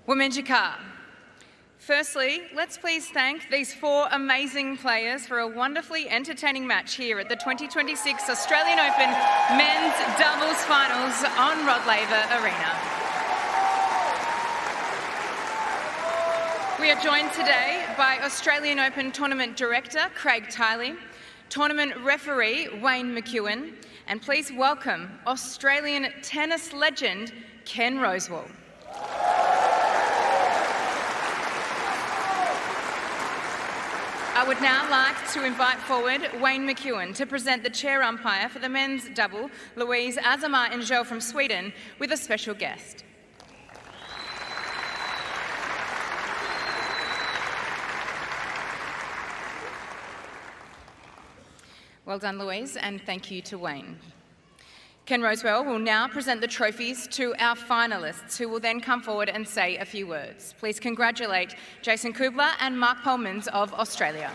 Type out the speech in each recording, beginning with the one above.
Womenjaka. Firstly, let's please thank these four amazing players for a wonderfully entertaining match here at the 2026 Australian Open Men's Doubles Finals on Rod Laver Arena. We are joined today by Australian Open Tournament Director Craig Tiley, Tournament Referee Wayne McEwen, and please welcome Australian tennis legend Ken Rosewall. I would now like to invite forward Wayne McEwen to present the chair umpire for the men's double, Louise Azamar Angel from Sweden, with a special guest. Well done, Louise, and thank you to Wayne. Ken Rosewall will now present the trophies to our finalists, who will then come forward and say a few words. Please congratulate Jason Kubler and Mark Polmans of Australia.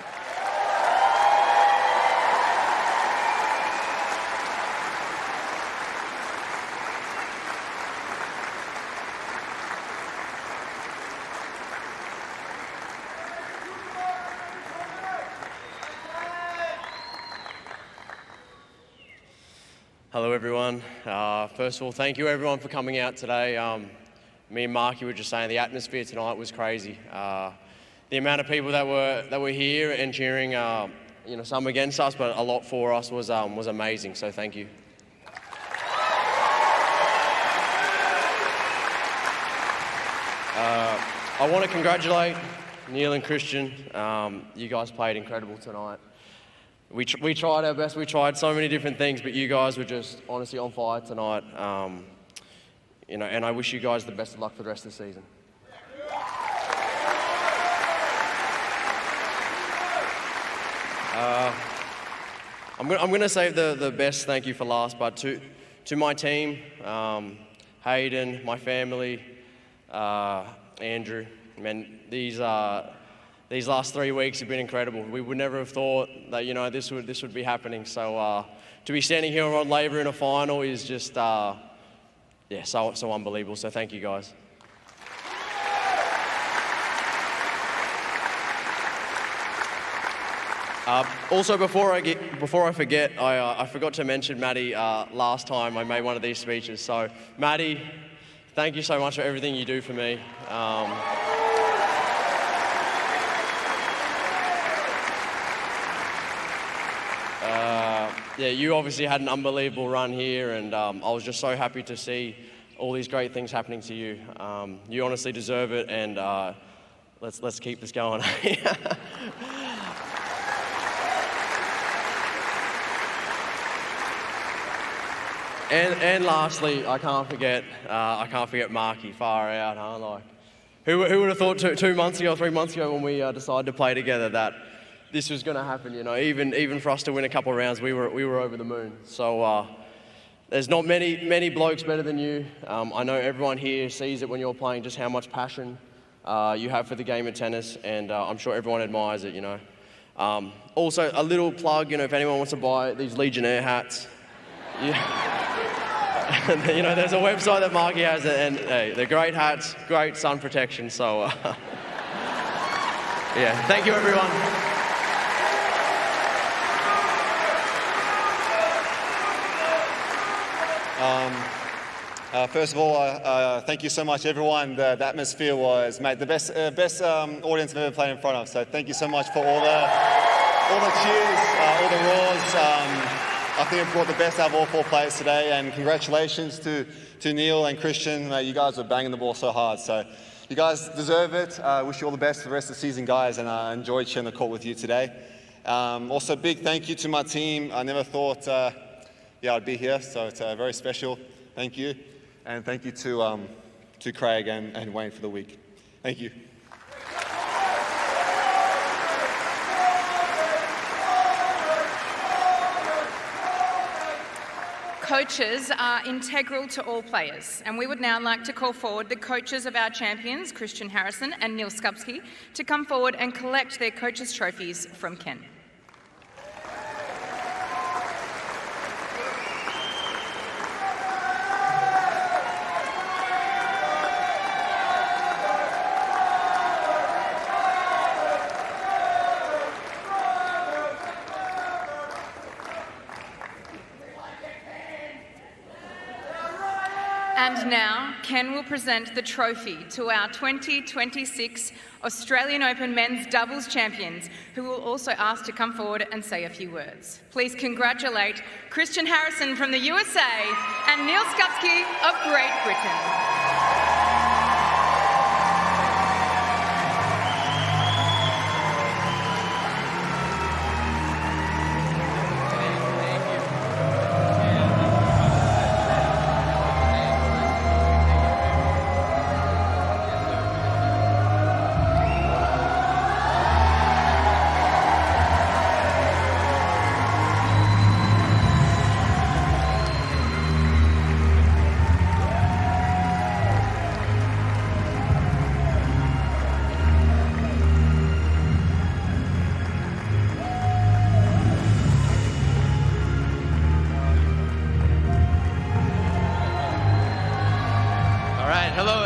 Hello everyone. First of all, thank you everyone for coming out today. Me and Marky were just saying the atmosphere tonight was crazy. The amount of people that were here and cheering, some against us, but a lot for us was amazing. So thank you. I want to congratulate Neil and Christian. You guys played incredible tonight. We tried our best. We tried so many different things, but you guys were just honestly on fire tonight. And I wish you guys the best of luck for the rest of the season. I'm going to save the best thank you for last, but to my team, Hayden, my family, Andrew, man, these last 3 weeks have been incredible. We would never have thought that this would be happening. So to be standing here on Rod Laver in a final is just so unbelievable. So thank you guys. Also, before I forget, I forgot to mention Maddie last time I made one of these speeches. So Maddie, thank you so much for everything you do for me. You obviously had an unbelievable run here, and I was just so happy to see all these great things happening to you. You honestly deserve it, and let's keep this going. and lastly, I can't forget Marky. Far out, huh? Like, who would have thought 2 months ago, 3 months ago, when we decided to play together, that this was going to happen, even for us to win a couple of rounds, we were over the moon. So there's not many blokes better than you. I know everyone here sees it when you're playing, just how much passion you have for the game of tennis, and I'm sure everyone admires it, Also, a little plug, if anyone wants to buy these Legionnaire hats, there's a website that Marky has, and hey, they're great hats, great sun protection, so thank you everyone. First of all, thank you so much, everyone. The atmosphere was, mate, the best audience I've ever played in front of. So thank you so much for all the cheers, all the roars. I think it brought the best out of all four players today. And congratulations to Neil and Christian. You guys were banging the ball so hard. So you guys deserve it. Wish you all the best for the rest of the season, guys. And I enjoyed sharing the court with you today. Also, big thank you to my team. I never thought I'd be here, so it's very special. Thank you. And thank you to Craig and Wayne for the week. Thank you. Coaches are integral to all players, and we would now like to call forward the coaches of our champions, Christian Harrison and Neil Skupski, to come forward and collect their coaches' trophies from Ken. And now, Cain will present the trophy to our 2026 Australian Open Men's Doubles Champions, who will also ask to come forward and say a few words. Please congratulate Christian Harrison from the USA and Neil Skupski of Great Britain.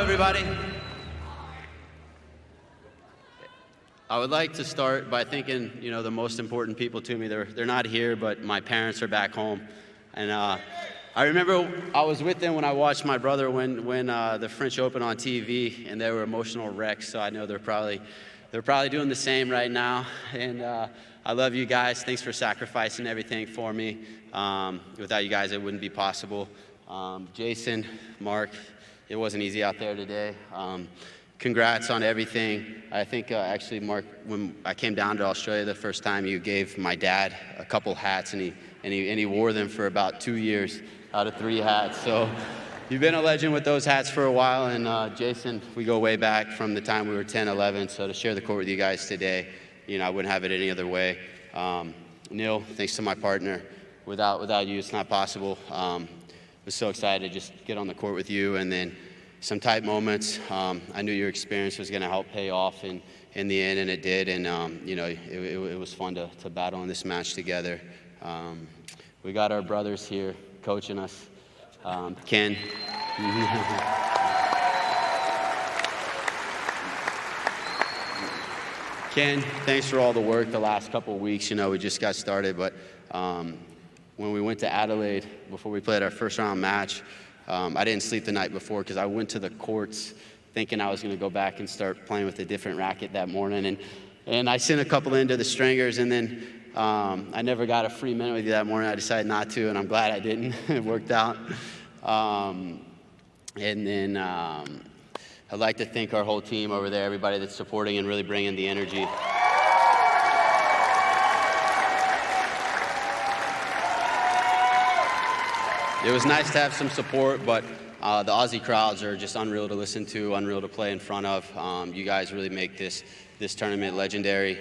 Everybody. I would like to start by thanking, the most important people to me. They're not here, but my parents are back home. And I remember I was with them when I watched my brother win the French Open on TV, and they were emotional wrecks. So I know they're probably doing the same right now. And I love you guys. Thanks for sacrificing everything for me. Without you guys, it wouldn't be possible. Jason, Mark, it wasn't easy out there today. Congrats on everything. I think actually, Mark, when I came down to Australia the first time, you gave my dad a couple hats, and he wore them for about 2 years out of 3 hats. So you've been a legend with those hats for a while. And Jason, we go way back from the time we were 10, 11. So to share the court with you guys today, I wouldn't have it any other way. Neil, thanks to my partner. Without you, it's not possible. Was so excited to just get on the court with you, and then some tight moments. I knew your experience was going to help pay off in the end, and it did. And it was fun to battle in this match together. We got our brothers here coaching us. Cain. Cain, thanks for all the work the last couple of weeks. We just got started, but when we went to Adelaide before we played our first round match, I didn't sleep the night before because I went to the courts thinking I was going to go back and start playing with a different racket that morning. And I sent a couple into the stringers, and then I never got a free minute with you that morning. I decided not to, and I'm glad I didn't. It worked out. And then I'd like to thank our whole team over there, everybody that's supporting and really bringing the energy. It was nice to have some support, but the Aussie crowds are just unreal to listen to, unreal to play in front of. You guys really make this tournament legendary.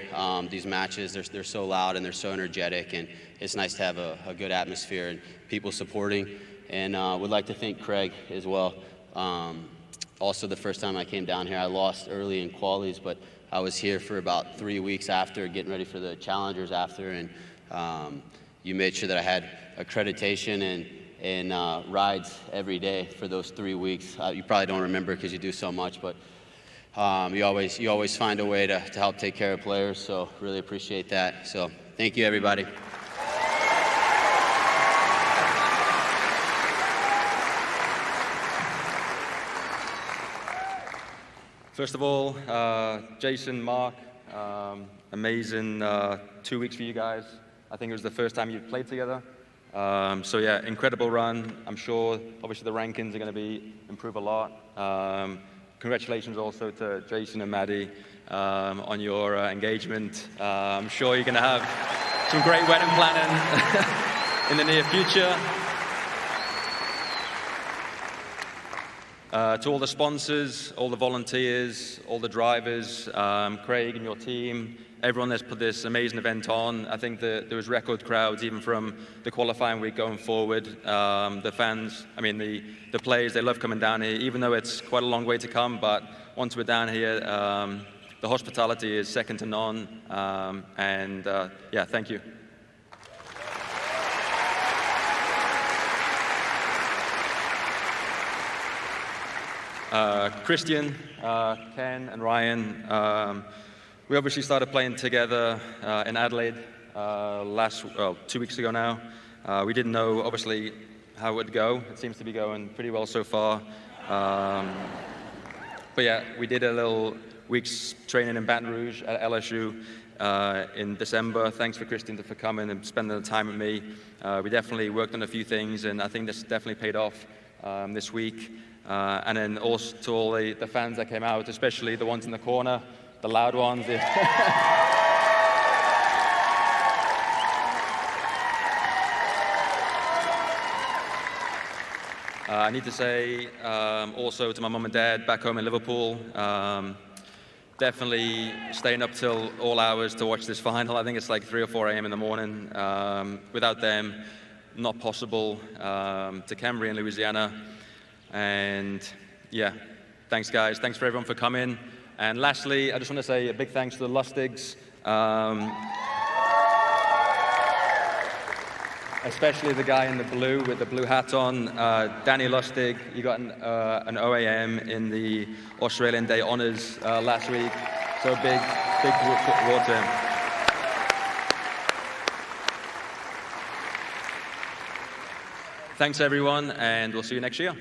These matches, they're so loud and they're so energetic, and it's nice to have a good atmosphere and people supporting. And would like to thank Craig as well. Also, the first time I came down here, I lost early in qualies, but I was here for about 3 weeks after, getting ready for the challengers after, and you made sure that I had accreditation and rides every day for those 3 weeks. You probably don't remember because you do so much, but you always find a way to help take care of players, so really appreciate that. So thank you, everybody. First of all, Jason, Mark, amazing 2 weeks for you guys. I think it was the first time you've played together. So yeah, incredible run. I'm sure, obviously, the rankings are going to improve a lot. Congratulations also to Jason and Maddie on your engagement. I'm sure you're going to have some great wedding planning in the near future. To all the sponsors, all the volunteers, all the drivers, Craig and your team, everyone that's put this amazing event on. I think that there was record crowds even from the qualifying week going forward. The fans, the players, they love coming down here, even though it's quite a long way to come. But once we're down here, the hospitality is second to none. Yeah, thank you. Christian, Ken, and Ryan, we obviously started playing together in Adelaide 2 weeks ago now. We didn't know, obviously, how it would go. It seems to be going pretty well so far. But yeah, we did a little week's training in Baton Rouge at LSU in December. Thanks for Christian for coming and spending the time with me. We definitely worked on a few things, and I think this definitely paid off this week. And then also to all the fans that came out, especially the ones in the corner, the loud ones. I need to say also to my mum and dad back home in Liverpool, definitely staying up till all hours to watch this final. I think it's like 3 or 4 a.m. in the morning. Without them, not possible. To Cambry in Louisiana. And yeah, thanks guys. Thanks for everyone for coming. And lastly, I just want to say a big thanks to the Lustigs. Especially the guy in the blue with the blue hat on, Danny Lustig. You got an OAM in the Australian Day Honours last week. So big award to him. Thanks everyone, and we'll see you next year.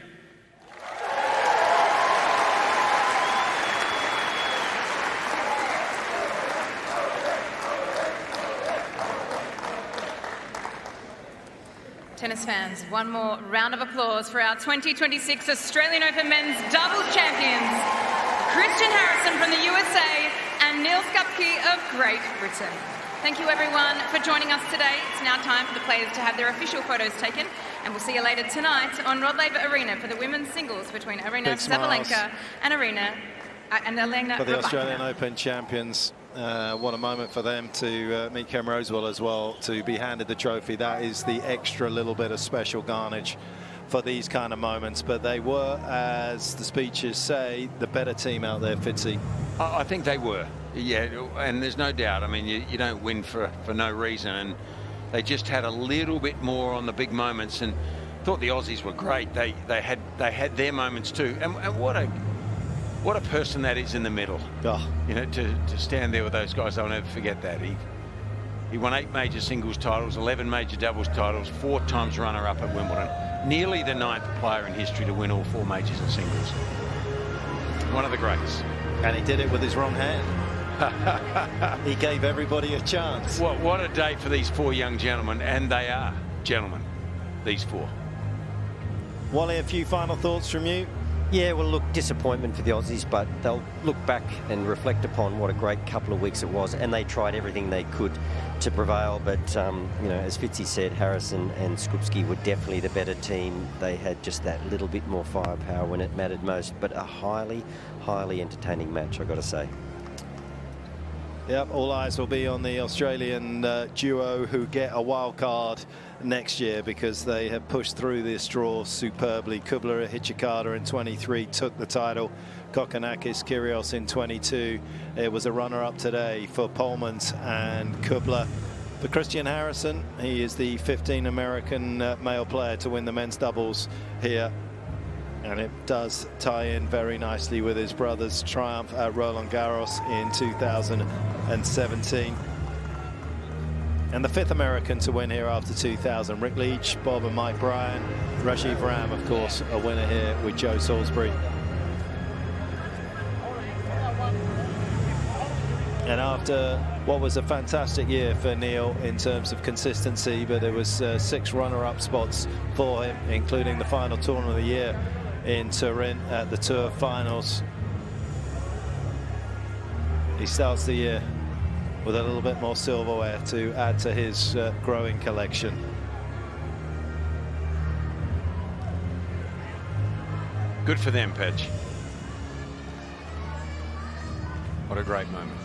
Tennis fans, one more round of applause for our 2026 Australian Open Men's Doubles Champions, Christian Harrison from the USA and Neil Skupski of Great Britain. Thank you everyone for joining us today. It's now time for the players to have their official photos taken, and we'll see you later tonight on Rod Laver Arena for the women's singles between Arina Sabalenka and Elena for the Australian Open champions. What a moment for them to meet Cain Rosewell as well, to be handed the trophy. That is the extra little bit of special garnish for these kind of moments. But they were, as the speeches say, the better team out there, Fitzy. I think they were, yeah, and there's no doubt. I mean, you don't win for no reason, and they just had a little bit more on the big moments, and thought the Aussies were great. They had their moments too, and what a person that is in the middle. Oh. You know, to stand there with those guys, I'll never forget that. He won 8 major singles titles, 11 major doubles titles, 4 times runner-up at Wimbledon. Nearly the 9th player in history to win all 4 majors in singles. One of the greats. And he did it with his wrong hand. He gave everybody a chance. What a day for these 4 young gentlemen, and they are gentlemen, these 4. Wally, a few final thoughts from you? Yeah, well, look, disappointment for the Aussies, but they'll look back and reflect upon what a great couple of weeks it was, and they tried everything they could to prevail. But, you know, as Fitzy said, Harrison and Skupski were definitely the better team. They had just that little bit more firepower when it mattered most, but a highly, highly entertaining match, I've got to say. Yep, all eyes will be on the Australian duo who get a wild card next year, because they have pushed through this draw superbly. Kubler at Hichikata in 23 took the title. Kokkinakis, Kyrgios in 22. It was a runner-up today for Polmans and Kubler. For Christian Harrison, he is the 15th American male player to win the men's doubles here. And it does tie in very nicely with his brother's triumph at Roland Garros in 2017. And the 5th American to win here after 2000. Rick Leach, Bob and Mike Bryan. Rajiv Ram, of course, a winner here with Joe Salisbury. And after what was a fantastic year for Neil in terms of consistency, but there was 6 runner-up spots for him, including the final tournament of the year in Turin at the Tour Finals. He starts the year with a little bit more silverware to add to his growing collection. Good for them, Pedge. What a great moment.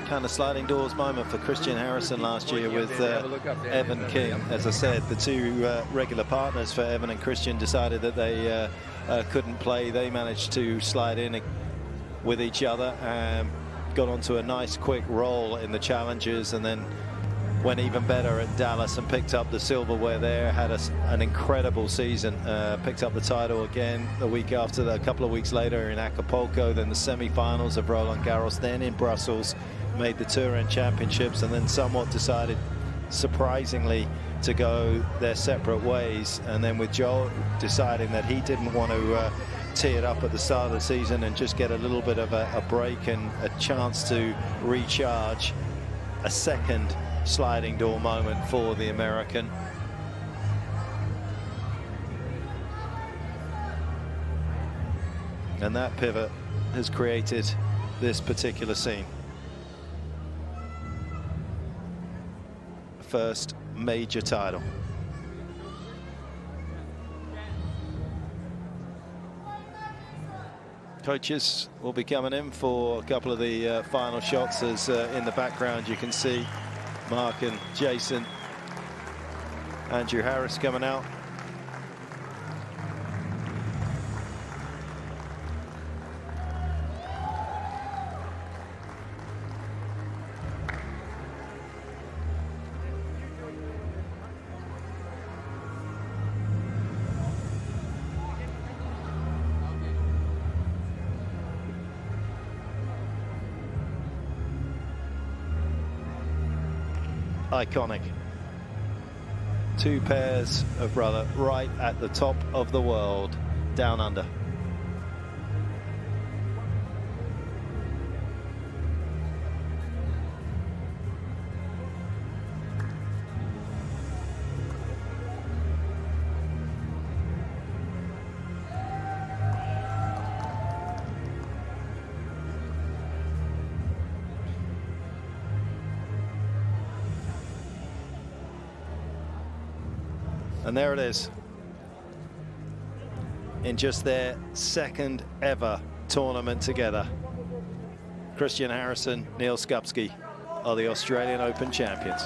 Kind of sliding doors moment for Christian Harrison last year with Evan King. As I said, the 2 regular partners for Evan and Christian decided that they couldn't play. They managed to slide in with each other and got onto a nice quick roll in the challenges, and then went even better at Dallas and picked up the silverware there, had an incredible season, picked up the title again the week after, a couple of weeks later in Acapulco, then the semi-finals of Roland Garros, then in Brussels, made the Turin Championships, and then somewhat decided, surprisingly, to go their separate ways. And then with Joel deciding that he didn't want to tee it up at the start of the season and just get a little bit of a break and a chance to recharge, a second sliding door moment for the American. And that pivot has created this particular scene. First major title. Coaches will be coming in for a couple of the final shots, as in the background you can see Mark and Jason, Andrew Harris coming out. Iconic. Two pairs of brother right at the top of the world, down under. And there it is, in just their second ever tournament together. Christian Harrison, Neil Skupski are the Australian Open champions.